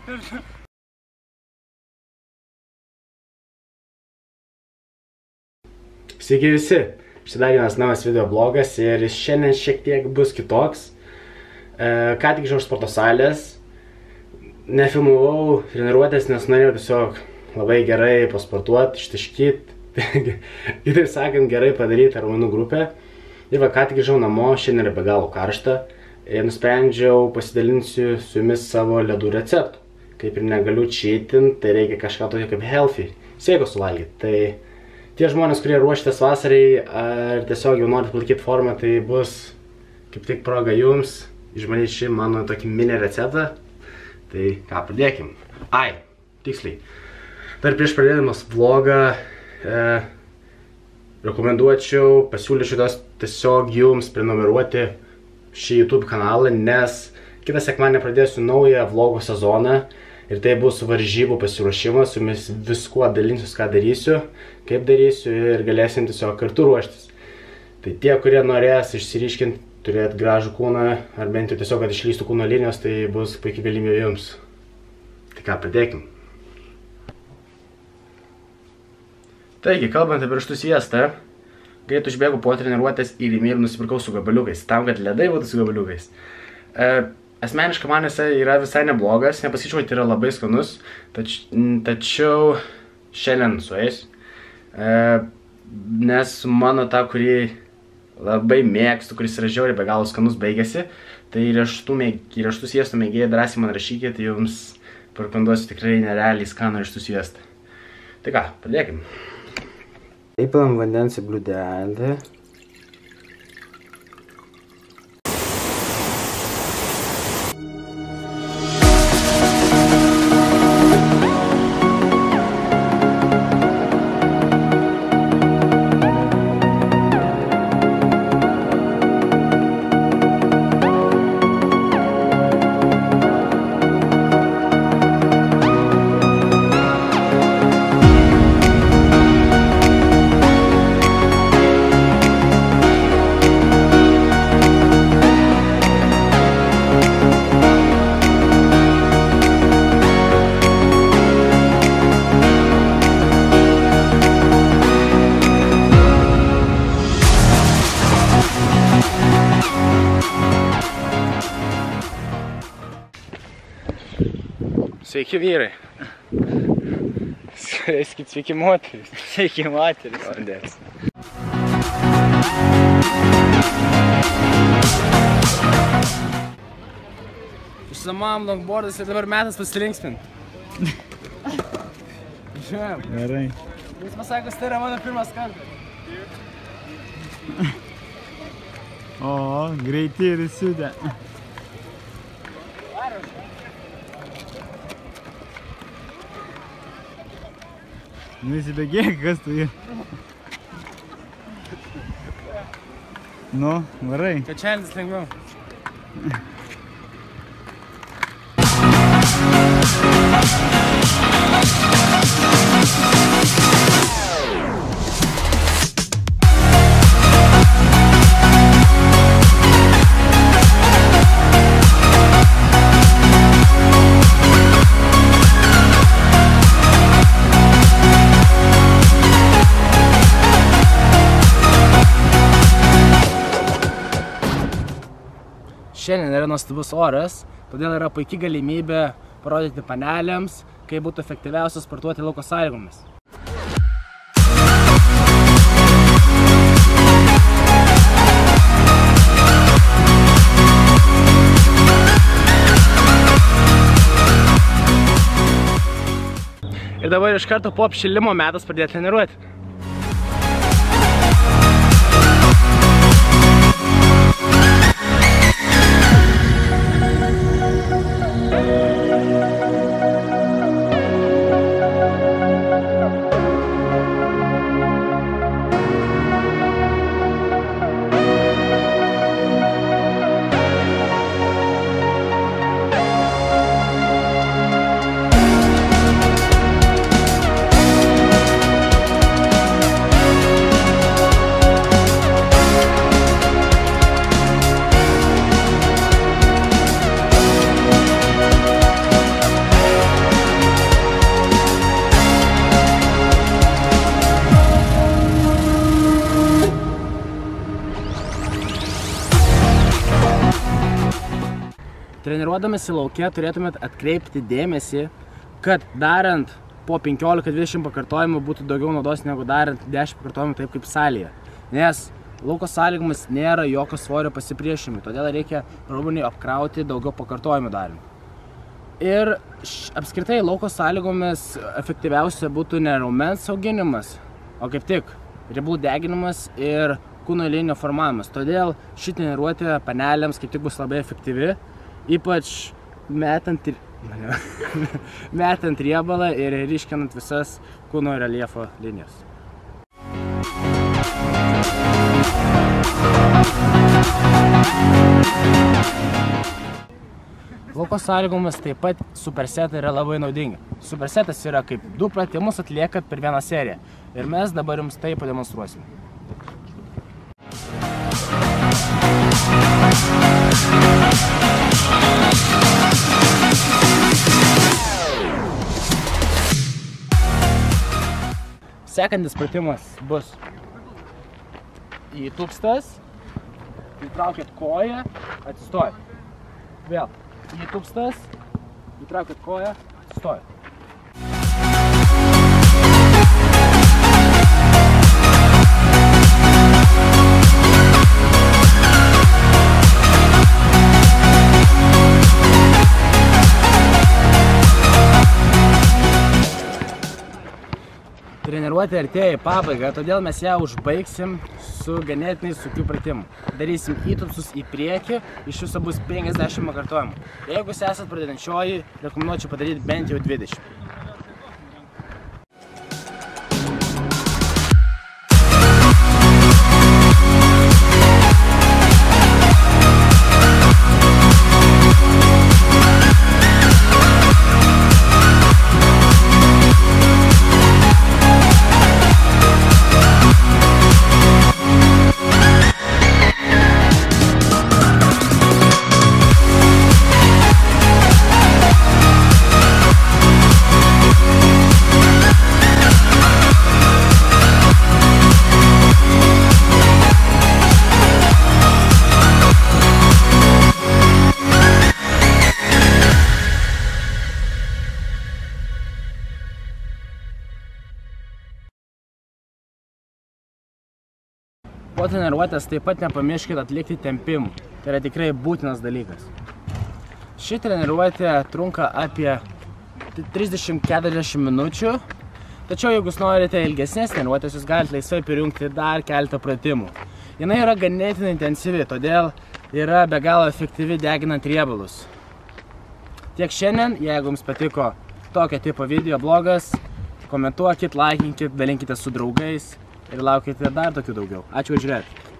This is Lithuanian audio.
Sveiki visi, štai dar vienas naujas video blogas ir šiandien šiek tiek bus kitoks. Ką tik grįžau iš sporto salės, nefilmavau treniruotės, nes norėjau tiesiog labai gerai pasportuoti, ištaškyti, kitaip sakant, gerai padaryti raumenų grupę. Ir va, ką tik grįžau namo, šiandien yra be galo karšta ir nusprendžiau pasidalinsiu su jumis savo ledų receptų. Kaip ir negaliu cheatinti, tai reikia kažką tokio kaip healthy, sveiko suvalgyti. Tai tie žmonės, kurie ruošitės vasarai ar tiesiog jau norit palaikyti formą, tai bus kaip tik proga jums išbandyti šį mano tokį mini receptą. Tai ką, pradėkim. Tiksliai. Dar prieš pradėdamas vlogą rekomenduočiau, pasiūlyčiau tiesiog jums prenumeruoti šį YouTube kanalą, nes kitą sekmadienį pradėsiu naują vlogų sezoną. Ir tai bus varžybų pasiruošimas, su jumis viskuo dalinsiu, ką darysiu, kaip darysiu ir galėsim tiesiog kartu ruoštis. Tai tie, kurie norės išsiryškinti, turėti gražų kūną, ar bent jau tiesiog, kad išlystų kūno linijos, tai bus puikiai galimybė jums. Tai ką, pradėkim. Taigi, kalbant apie riešutų sviestą, greit užbėgu po treniruotės ir įmėlį nusipirkau su gabaliukais, tam, kad ledai būtų su gabaliukais. Asmeniškai man jisai yra visai neblogas, nepasakyčiau, kad yra labai skanus, tačiau šiandien sueis, nes mano tą, kurį labai mėgstu, kuris yra žiauriai be galo skanus, baigėsi, tai riešutų sviesto mėgėjai drąsiai man rašykit, jums parekomenduosiu tikrai nerealiai skanų riešutų sviestą. Tai ką, pradėkim. Įpilam vandens į bliūdelį. Sveiki vyrai. Skaiskit, sveiki moteris. Sveiki moteris. Vandens. Išsamam longboardas ir dabar metas pasilinksminti. Žiūrėjom. Gerai. Jūs pasakos, tai yra mano pirmas kartas. O, greiti ir įsiūdę. Nesibėgėk, kas tu ir. Nu, varai. Kačelis lengviau. Šiandien yra nuostabus oras, todėl yra puikia galimybė parodyti panelėms, kaip būtų efektyviausia sportuoti lauko sąlygomis. Ir dabar iš karto po apšilimo metas pradėti treniruoti. Treniruodamasi lauke turėtumėt atkreipti dėmesį, kad darant po 15-20 pakartojimų būtų daugiau naudos negu darant 10 pakartojimų taip kaip salėje. Nes lauko sąlygomis nėra jokio svorio pasipriešinimui, todėl reikia raumenį apkrauti daugiau pakartojimų darant. Ir apskritai lauko sąlygomis efektyviausia būtų ne raumens auginimas, o kaip tik riebalų deginimas ir kūno linijų formavimas. Todėl ši treniruotė panelėms kaip tik bus labai efektyvi, ypač metant riebalą ir ryškinant visas kūno reljefo linijas. Lauko sąlygomis taip pat supersetai yra labai naudingi. Supersetas yra kaip 2 pratimus atliekat per vieną seriją. Ir mes dabar jums tai pademonstruosime. Sekantis pratimas bus įtūpstas, įtraukėt koją, atsistojat. Vėl įtūpstas, įtraukėt koją, atsistojat. Treniruotė artėja į pabaigą, todėl mes ją užbaigsim su ganėtinai sunkiu pratimu. Darysim įtūpsus į priekį, iš viso bus 50 pakartojimų. Jeigu jūs esat pradedančioji, rekomenduočiau padaryti bent jau 20. Po treniruotės taip pat nepamirškite atlikti tempimų. Tai yra tikrai būtinas dalykas. Ši treniruotė trunka apie 30-40 minučių. Tačiau jeigu jūs norite ilgesnės treniruotės, jūs galite laisvai prijungti dar keletą pratimų. Jinai yra ganėtinai intensyvi, todėl yra be galo efektyvi deginant riebalus. Tiek šiandien, jeigu jums patiko tokio tipo video blogas, komentuokit, laikinkit, dalinkite su draugais ir laukite dar tokių daugiau. Ačiū, kad žiūrėjote.